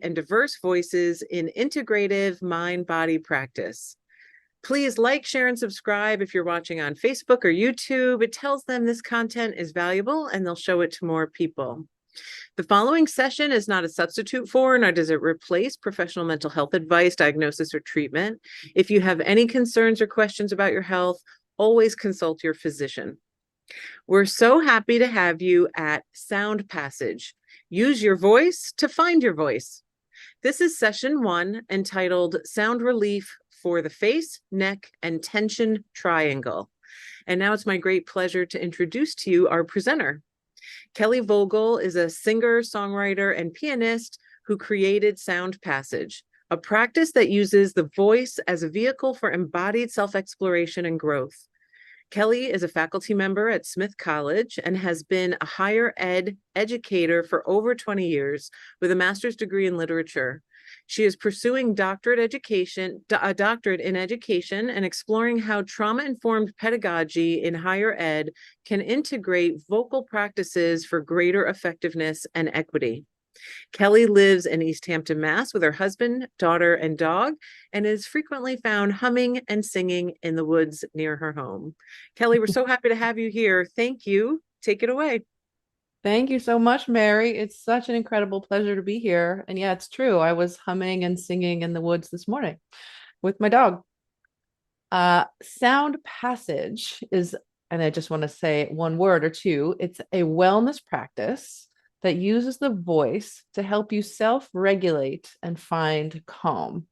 and diverse voices in integrative mind-body practice. Please like, share, and subscribe if you're watching on Facebook or YouTube. It tells them this content is valuable and they'll show it to more people. The following session is not a substitute for, nor does it replace professional mental health advice, diagnosis, or treatment. If you have any concerns or questions about your health, always consult your physician. We're so happy to have you at Sound Passage. Use your voice to find your voice. This is session 1, entitled Sound Relief for the Face, Neck, and Tension Triangle. And now it's my great pleasure to introduce to you our presenter. Kelly Vogel is a singer, songwriter, and pianist who created Sound Passage, a practice that uses the voice as a vehicle for embodied self-exploration and growth. Kelly is a faculty member at Smith College and has been a higher ed educator for over 20 years with a master's degree in literature. She is pursuing a doctorate in education and exploring how trauma-informed pedagogy in higher ed can integrate vocal practices for greater effectiveness and equity. Kelly lives in East Hampton, Mass. with her husband, daughter, and dog, and is frequently found humming and singing in the woods near her home. Kelly, we're so happy to have you here. Thank you. Take it away. Thank you so much, Mary. It's such an incredible pleasure to be here. And yeah, it's true. I was humming and singing in the woods this morning with my dog. Sound Passage is, and I just want to say one word or two, it's a wellness practice that uses the voice to help you self-regulate and find calm.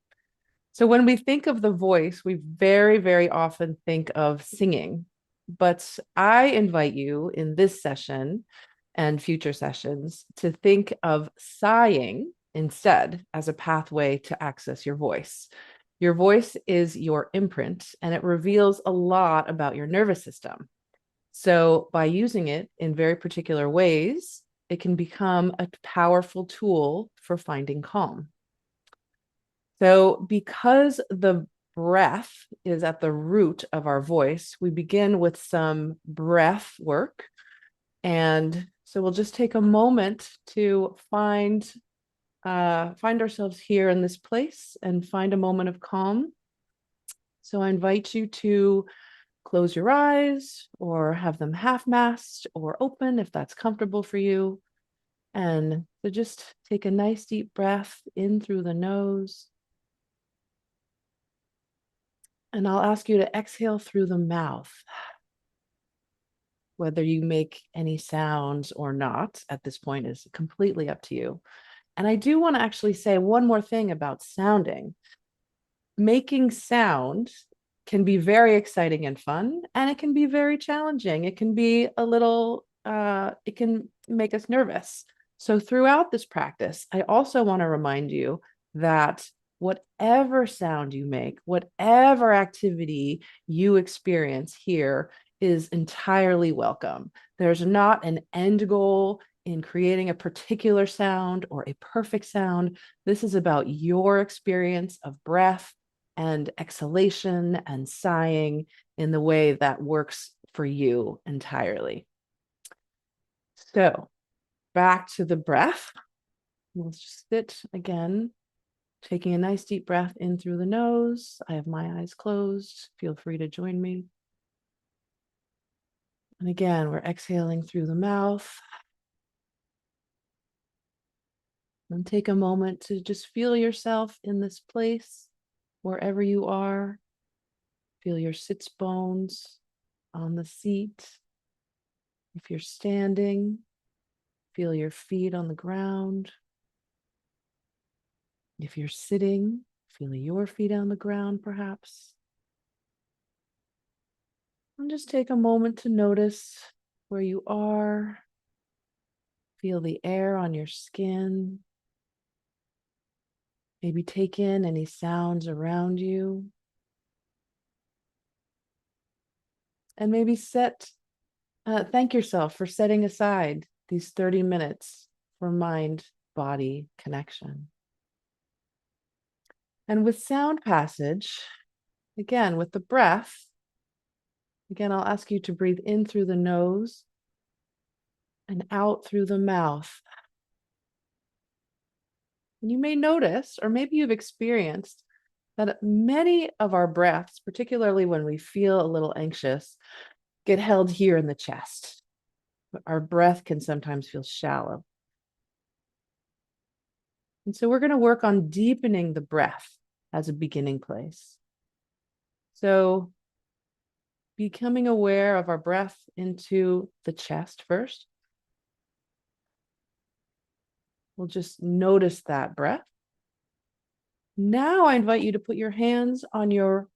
So when we think of the voice, we very, very often think of singing. But I invite you in this session and future sessions to think of sighing instead as a pathway to access your voice. Your voice is your imprint, and it reveals a lot about your nervous system. So by using it in very particular ways, it can become a powerful tool for finding calm. So because the breath is at the root of our voice, we begin with some breath work. And so we'll just take a moment to find ourselves here in this place and find a moment of calm. So I invite you to close your eyes or have them half-masked or open if that's comfortable for you. And so just take a nice deep breath in through the nose. And I'll ask you to exhale through the mouth. Whether you make any sounds or not at this point is completely up to you. And I do want to actually say one more thing about sounding. Making sound can be very exciting and fun, and it can be very challenging. It can be a little, it can make us nervous. So throughout this practice, I also want to remind you that whatever sound you make, whatever activity you experience here is entirely welcome. There's not an end goal in creating a particular sound or a perfect sound. This is about your experience of breath and exhalation and sighing in the way that works for you entirely. So back to the breath. We'll just sit again, taking a nice deep breath in through the nose. I have my eyes closed. Feel free to join me. And again, we're exhaling through the mouth. And take a moment to just feel yourself in this place, wherever you are. Feel your sits bones on the seat. If you're standing, feel your feet on the ground. If you're sitting, feel your feet on the ground, perhaps. And just take a moment to notice where you are. Feel the air on your skin. Maybe take in any sounds around you. And maybe thank yourself for setting aside these 30 minutes for mind-body connection. And with Sound Passage, again, with the breath, again, I'll ask you to breathe in through the nose and out through the mouth. And you may notice, or maybe you've experienced, that many of our breaths, particularly when we feel a little anxious, get held here in the chest. Our breath can sometimes feel shallow. And so we're going to work on deepening the breath as a beginning place. So becoming aware of our breath into the chest first. We'll just notice that breath. Now I invite you to put your hands on your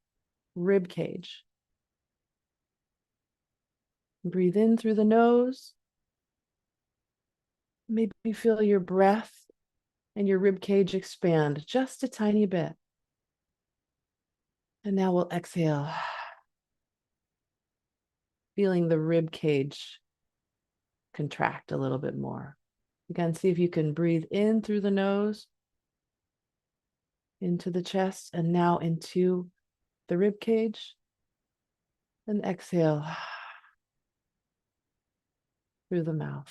rib cage. Breathe in through the nose. Maybe feel your breath and your rib cage expand just a tiny bit. And now we'll exhale, feeling the rib cage contract a little bit more. Again, see if you can breathe in through the nose, into the chest, and now into the rib cage. And exhale through the mouth.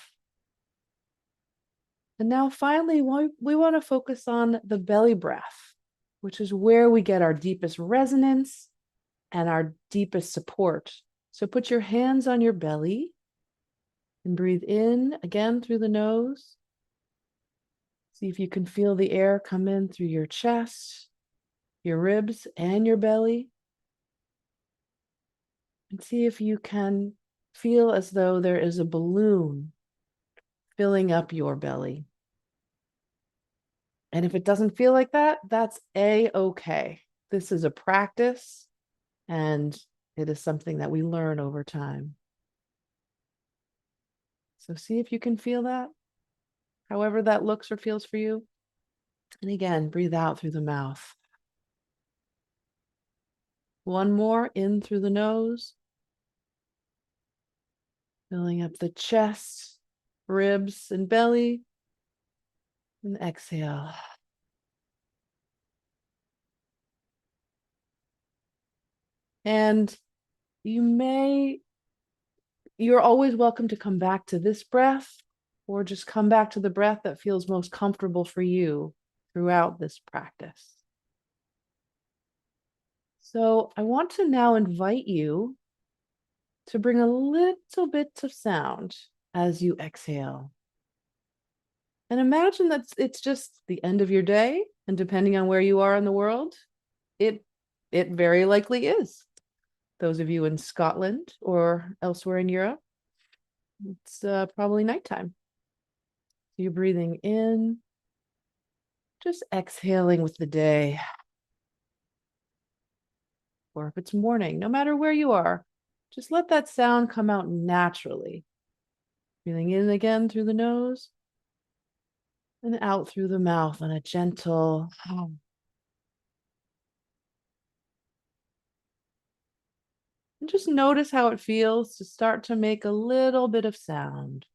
And now finally, we want to focus on the belly breath, which is where we get our deepest resonance and our deepest support. So put your hands on your belly and breathe in again through the nose. See if you can feel the air come in through your chest, your ribs, and your belly. And see if you can feel as though there is a balloon filling up your belly. And if it doesn't feel like that, that's a-okay. This is a practice, and it is something that we learn over time. So see if you can feel that, however that looks or feels for you. And again, breathe out through the mouth. One more, in through the nose, filling up the chest, ribs, and belly. And exhale. And you're always welcome to come back to this breath, or just come back to the breath that feels most comfortable for you throughout this practice. So I want to now invite you to bring a little bit of sound as you exhale. And imagine that it's just the end of your day, and depending on where you are in the world, it very likely is. Those of you in Scotland or elsewhere in Europe, it's probably nighttime. So you're breathing in, just exhaling with the day. Or if it's morning, no matter where you are, just let that sound come out naturally. Breathing in again through the nose and out through the mouth on a gentle hum. And just notice how it feels to start to make a little bit of sound.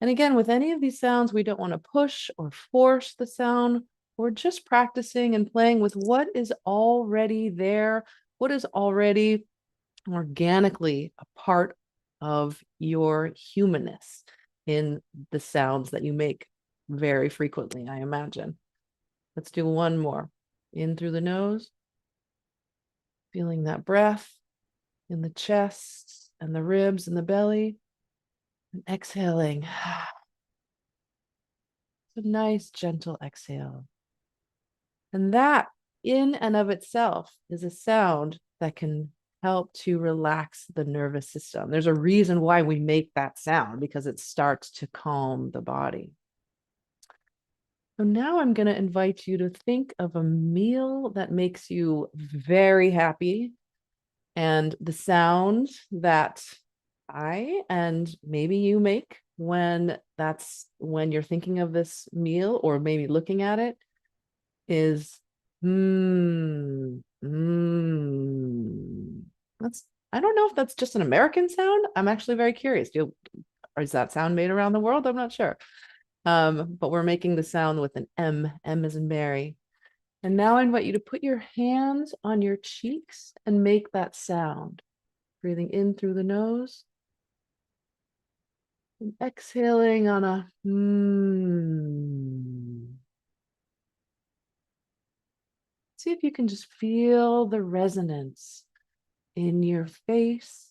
And again, with any of these sounds, we don't want to push or force the sound. We're just practicing and playing with what is already there, what is already organically a part of your humanness in the sounds that you make very frequently, I imagine. Let's do one more. In through the nose, feeling that breath in the chest and the ribs and the belly, and exhaling. It's a nice, gentle exhale. And that, in and of itself, is a sound that can help to relax the nervous system. There's a reason why we make that sound, because it starts to calm the body. So now I'm going to invite you to think of a meal that makes you very happy, and the sound that I and maybe you make when you're thinking of this meal, or maybe looking at it, is That's, I don't know if that's just an American sound. I'm actually very curious. Or is that sound made around the world? I'm not sure. But we're making the sound with an M. M as in Mary. And now I invite you to put your hands on your cheeks and make that sound. Breathing in through the nose. And exhaling on a See if you can just feel the resonance in your face,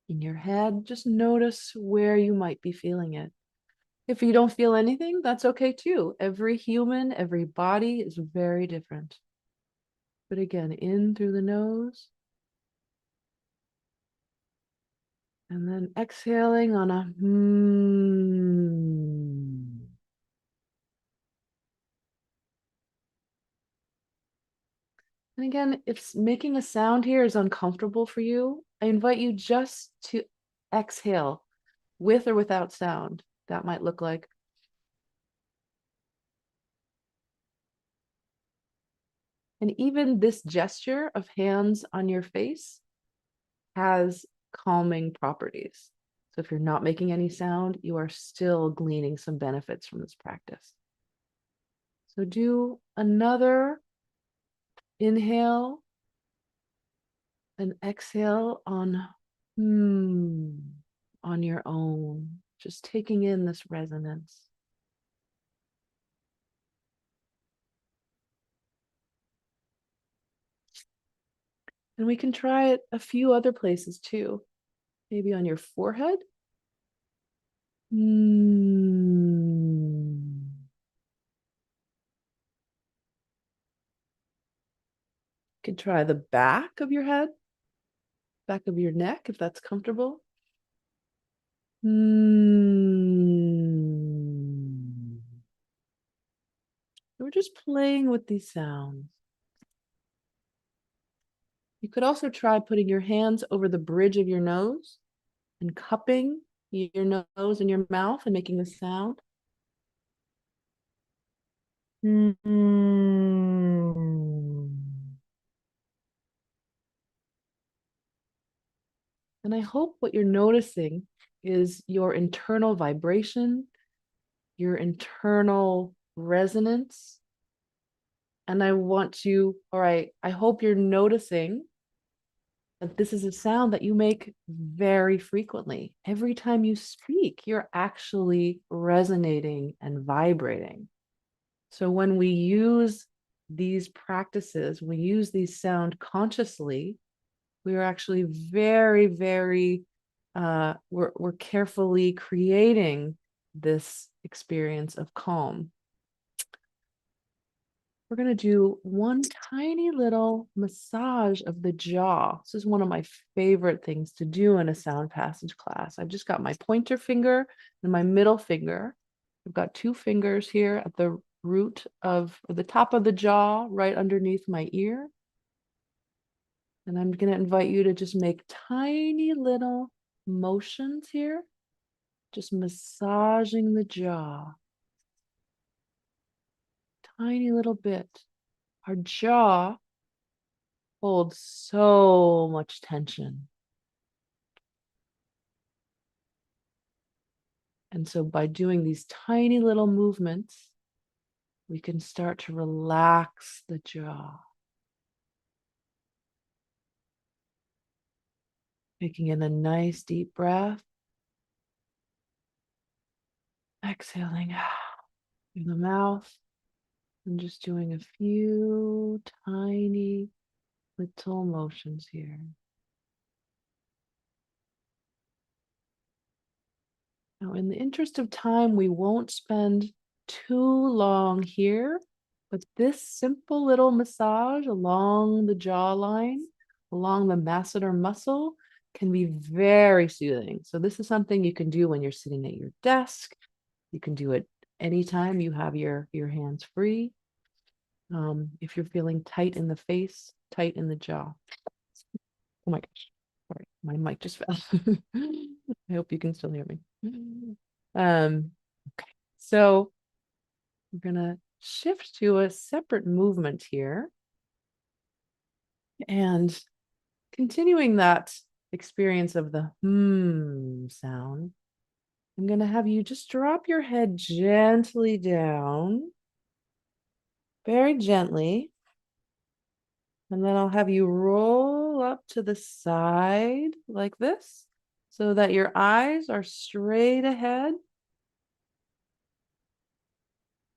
in your head. Just notice where you might be feeling it. If you don't feel anything, that's okay too. Every human, every body is very different. But again, in through the nose. And then exhaling on a hmm. And again, if making a sound here is uncomfortable for you, I invite you just to exhale with or without sound. That might look like. And even this gesture of hands on your face has calming properties. So if you're not making any sound, you are still gleaning some benefits from this practice. So do another inhale and exhale on on your own, just taking in this resonance. And we can try it a few other places too. Maybe on your forehead. Could try the back of your head, back of your neck, if that's comfortable. We're just playing with these sounds. You could also try putting your hands over the bridge of your nose and cupping your nose and your mouth and making a sound. And I hope what you're noticing is your internal vibration, your internal resonance. And I want you, I hope you're noticing that this is a sound that you make very frequently. Every time you speak, you're actually resonating and vibrating. So when we use these practices, we use these sound consciously, we are actually very, very, we're carefully creating this experience of calm. We're going to do one tiny little massage of the jaw. This is one of my favorite things to do in a sound passage class. I've just got my pointer finger and my middle finger. I've got two fingers here at the root of the top of the jaw, right underneath my ear. And I'm going to invite you to just make tiny little motions here, just massaging the jaw. Tiny little bit. Our jaw holds so much tension. And so by doing these tiny little movements, we can start to relax the jaw. Taking in a nice deep breath. Exhaling through the mouth. And just doing a few tiny little motions here. Now, in the interest of time, we won't spend too long here, but this simple little massage along the jawline, along the masseter muscle, can be very soothing. So this is something you can do when you're sitting at your desk. You can do it anytime you have your hands free. If you're feeling tight in the face, tight in the jaw. Oh my gosh. Sorry, my mic just fell. I hope you can still hear me. Okay, so we're gonna shift to a separate movement here. And continuing that experience of the sound, I'm gonna have you just drop your head gently down, very gently. And then I'll have you roll up to the side like this so that your eyes are straight ahead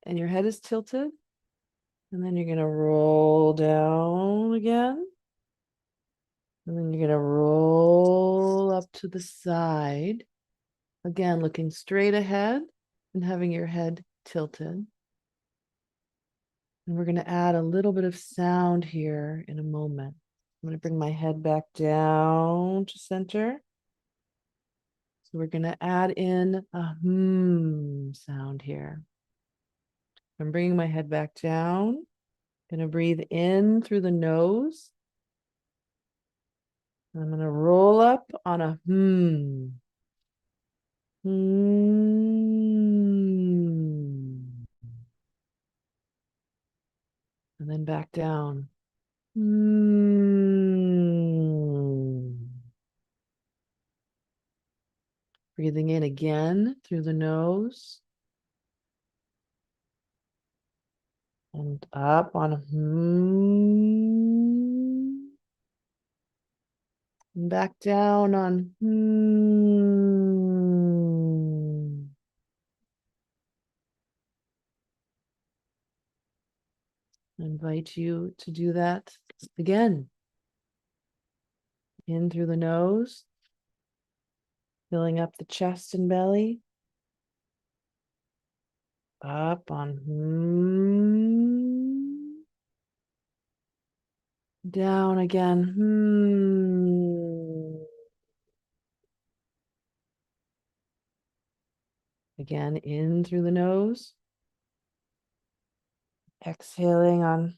and your head is tilted. And then you're going to roll down again. And then you're going to roll up to the side. Again, looking straight ahead and having your head tilted. And we're going to add a little bit of sound here in a moment. I'm going to bring my head back down to center. So we're going to add in a sound here. I'm bringing my head back down. Going to breathe in through the nose. I'm going to roll up on a and then back down. Breathing in again through the nose. And up on a and back down on I invite you to do that again. In through the nose, filling up the chest and belly. Up on down again. Again, in through the nose. Exhaling on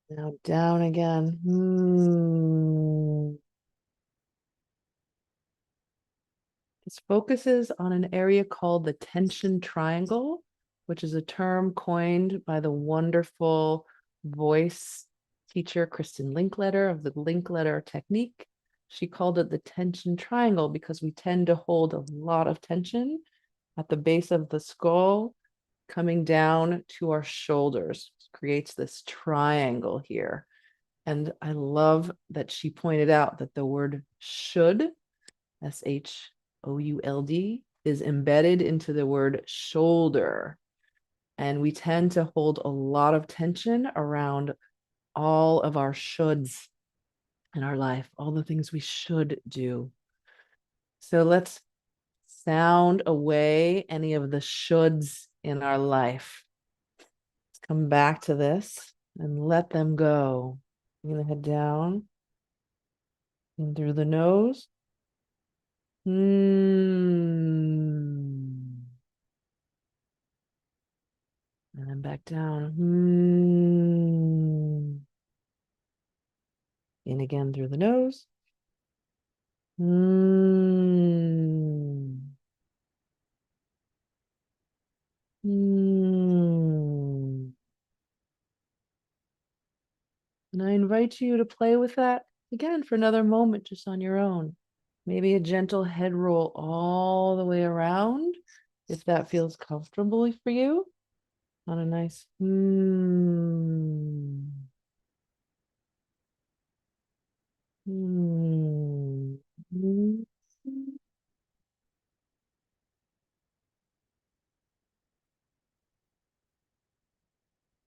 now down again. This focuses on an area called the tension triangle, which is a term coined by the wonderful voice teacher, Kristen Linkletter of the Linkletter technique. She called it the tension triangle because we tend to hold a lot of tension at the base of the skull, coming down to our shoulders. It creates this triangle here. And I love that she pointed out that the word should, SHOULD, is embedded into the word shoulder. And we tend to hold a lot of tension around all of our shoulds in our life, all the things we should do. So let's sound away any of the shoulds in our life. Let's come back to this and let them go. I'm going to head down in through the nose. And then back down. In again through the nose. And I invite you to play with that again for another moment, just on your own. Maybe a gentle head roll all the way around, if that feels comfortable for you. On a nice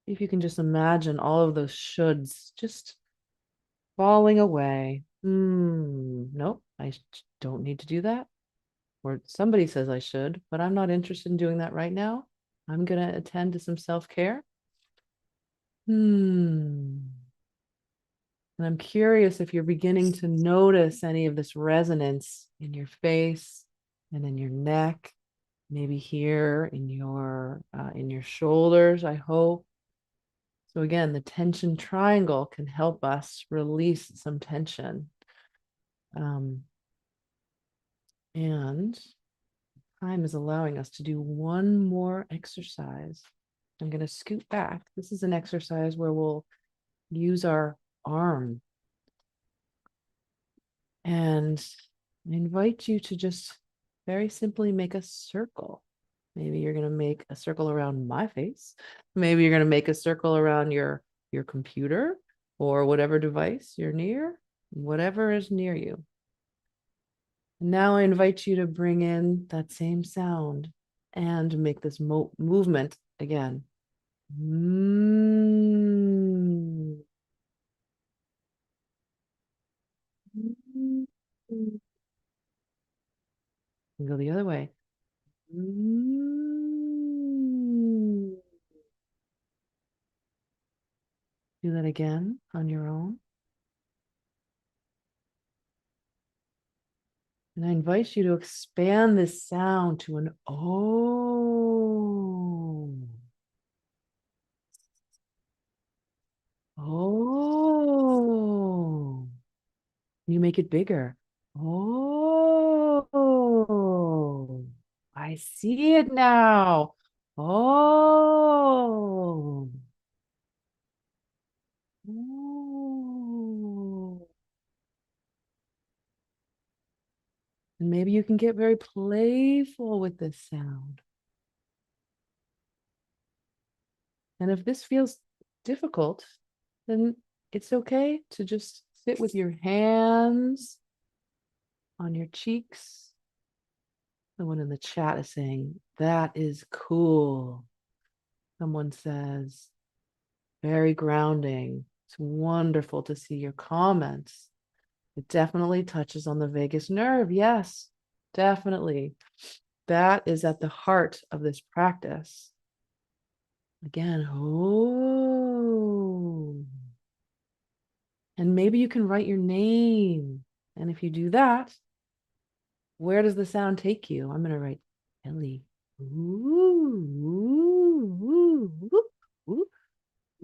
If you can just imagine all of those shoulds just falling away. Nope, I don't need to do that. Or somebody says I should, but I'm not interested in doing that right now. I'm going to attend to some self-care. And I'm curious if you're beginning to notice any of this resonance in your face and in your neck, maybe here in your shoulders, I hope. So again, the tension triangle can help us release some tension. And time is allowing us to do one more exercise. I'm going to scoot back. This is an exercise where we'll use our arm. And I invite you to just very simply make a circle. Maybe you're going to make a circle around my face. Maybe you're going to make a circle around your computer or whatever device you're near, whatever is near you. Now I invite you to bring in that same sound and make this movement again. Mm. Mm. And go the other way. Mm. Do that again on your own. And I invite you to expand this sound to an oh. Oh. You make it bigger. Oh, I see it now. Oh. Oh. And maybe you can get very playful with this sound. And if this feels difficult, then it's okay to just sit with your hands on your cheeks. Someone in the chat is saying, that is cool. Someone says, very grounding. It's wonderful to see your comments. It definitely touches on the vagus nerve. Yes, definitely. That is at the heart of this practice. Again, oh. And maybe you can write your name. And if you do that, where does the sound take you? I'm going to write Ellie. Ooh, ooh, ooh, ooh,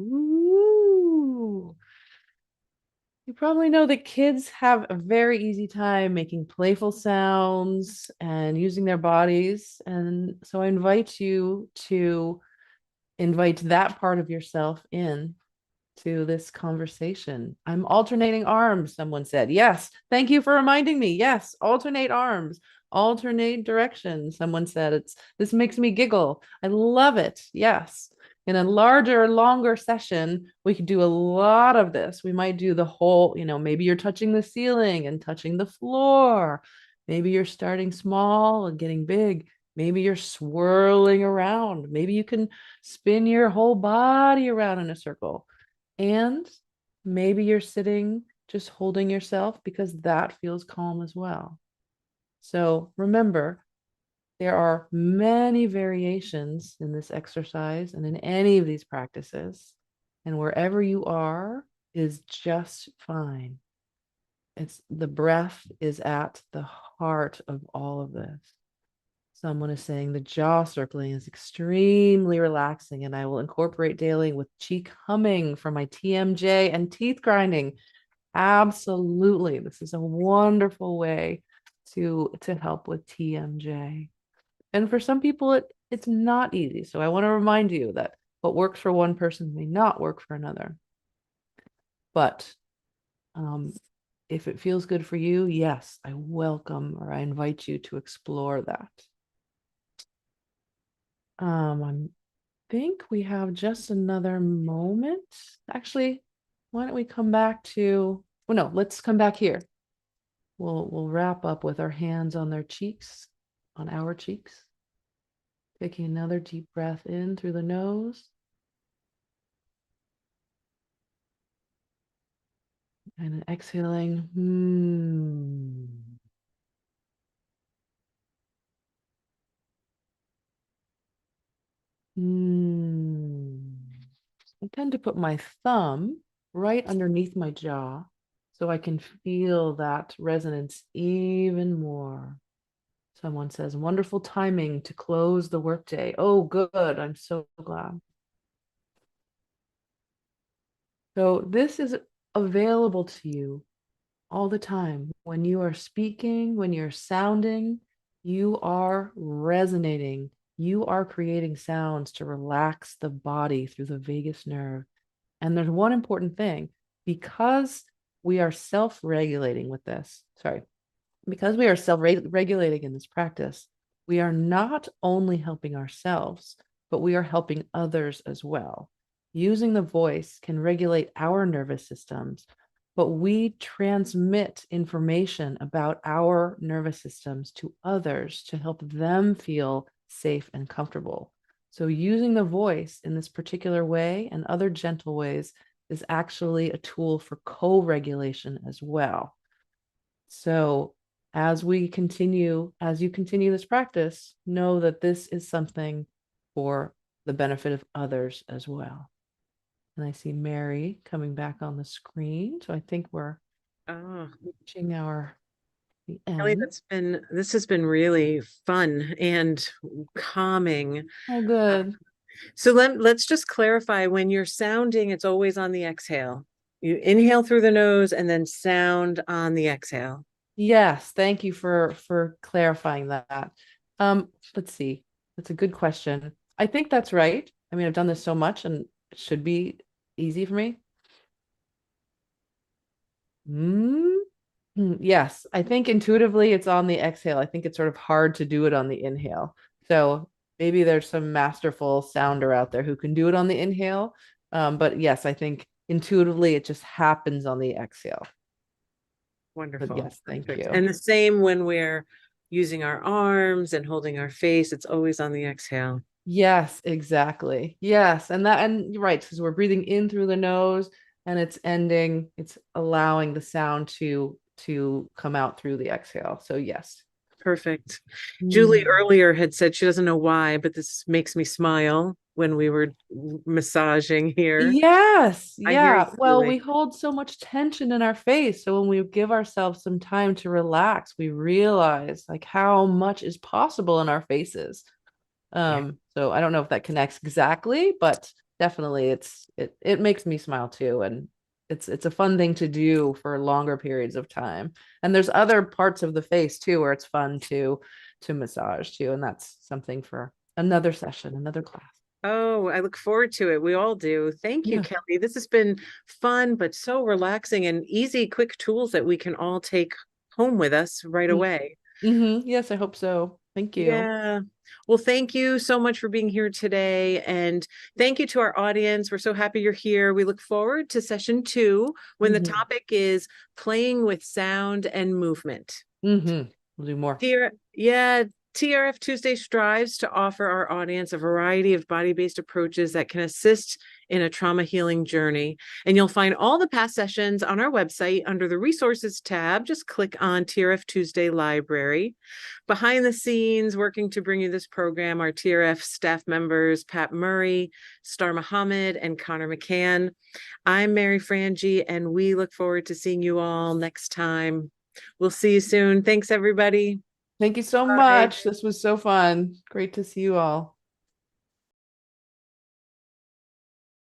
ooh. You probably know that kids have a very easy time making playful sounds and using their bodies. And so I invite you to invite that part of yourself in to this conversation. I'm alternating arms, someone said. Yes, thank you for reminding me. Yes, alternate arms, alternate directions. Someone said this makes me giggle. I love it. Yes. In a larger, longer session, we could do a lot of this. We might do the whole, maybe you're touching the ceiling and touching the floor. Maybe you're starting small and getting big. Maybe you're swirling around. Maybe you can spin your whole body around in a circle. And maybe you're sitting just holding yourself because that feels calm as well. So remember, there are many variations in this exercise and in any of these practices. And wherever you are is just fine. It's the breath is at the heart of all of this. Someone is saying the jaw circling is extremely relaxing, and I will incorporate daily with cheek humming for my TMJ and teeth grinding. Absolutely. This is a wonderful way to help with TMJ. And for some people, it's not easy. So I want to remind you that what works for one person may not work for another. But if it feels good for you, yes, I welcome or I invite you to explore that. I think we have just another moment. Actually, why don't we come back to, well, no, let's come back here. We'll wrap up with our hands on their cheeks, on our cheeks. Taking another deep breath in through the nose. And exhaling. I tend to put my thumb right underneath my jaw so I can feel that resonance even more. Someone says, wonderful timing to close the workday. Oh, good. I'm so glad. So this is available to you all the time. When you are speaking, when you're sounding, you are resonating. You are creating sounds to relax the body through the vagus nerve. And there's one important thing, because we are self-regulating with this, because we are self-regulating in this practice, we are not only helping ourselves, but we are helping others as well. Using the voice can regulate our nervous systems but we transmit information about our nervous systems to others to help them feel safe and comfortable. So, using the voice in this particular way and other gentle ways is actually a tool for co regulation as well. So, as you continue this practice, know that this is something for the benefit of others as well. And I see Mary coming back on the screen. So I think we're Oh, reaching the Kelly, end. this has been really fun and calming. Oh, good. So let's just clarify, when you're sounding, it's always on the exhale. You inhale through the nose and then sound on the exhale. Yes, thank you for clarifying that. Let's see. That's a good question. I think that's right. I mean, I've done this so much and it should be easy for me. Mm, yes, I think intuitively it's on the exhale. I think it's sort of hard to do it on the inhale. So maybe there's some masterful sounder out there who can do it on the inhale. But yes, I think intuitively it just happens on the exhale. But Wonderful. yes, thank Perfect. you. And the same when we're using our arms and holding our face, it's always on the exhale. Yes, exactly. Yes, and you're right, because we're breathing in through the nose and it's allowing the sound to come out through the exhale. So yes. Perfect. Julie Mm. earlier had said she doesn't know why, but this makes me smile when we were massaging here. Yes, I hear you, yeah. Well, we Julie. hold so much tension in our face. So when we give ourselves some time to relax, we realize like how much is possible in our faces. Yeah. So I don't know if that connects exactly, but definitely it makes me smile too. And it's a fun thing to do for longer periods of time. And there's other parts of the face too where it's fun to massage too. And that's something for another session, another class. Oh, I look forward to it. We all do. Thank you, Yeah. Kelly. This has been fun, but so relaxing and easy, quick tools that we can all take home with us right away. Mm-hmm. Yes, I hope so. Thank you. Yeah. Well, thank you so much for being here today. And thank you to our audience. We're so happy you're here. We look forward to session 2 when the Mm-hmm. topic is playing with sound and movement. Mm-hmm. We'll do more. Yeah, TRF Tuesday strives to offer our audience a variety of body-based approaches that can assist in a trauma healing journey. And you'll find all the past sessions on our website under the resources tab. Just click on TRF Tuesday Library. Behind the scenes, working to bring you this program, are TRF staff members Pat Murray, Star Muhammad, and Connor McCann. I'm Mary Frangie, and we look forward to seeing you all next time. We'll see you soon. Thanks, everybody. Thank you so Bye. much. This was so fun. Great to see you all.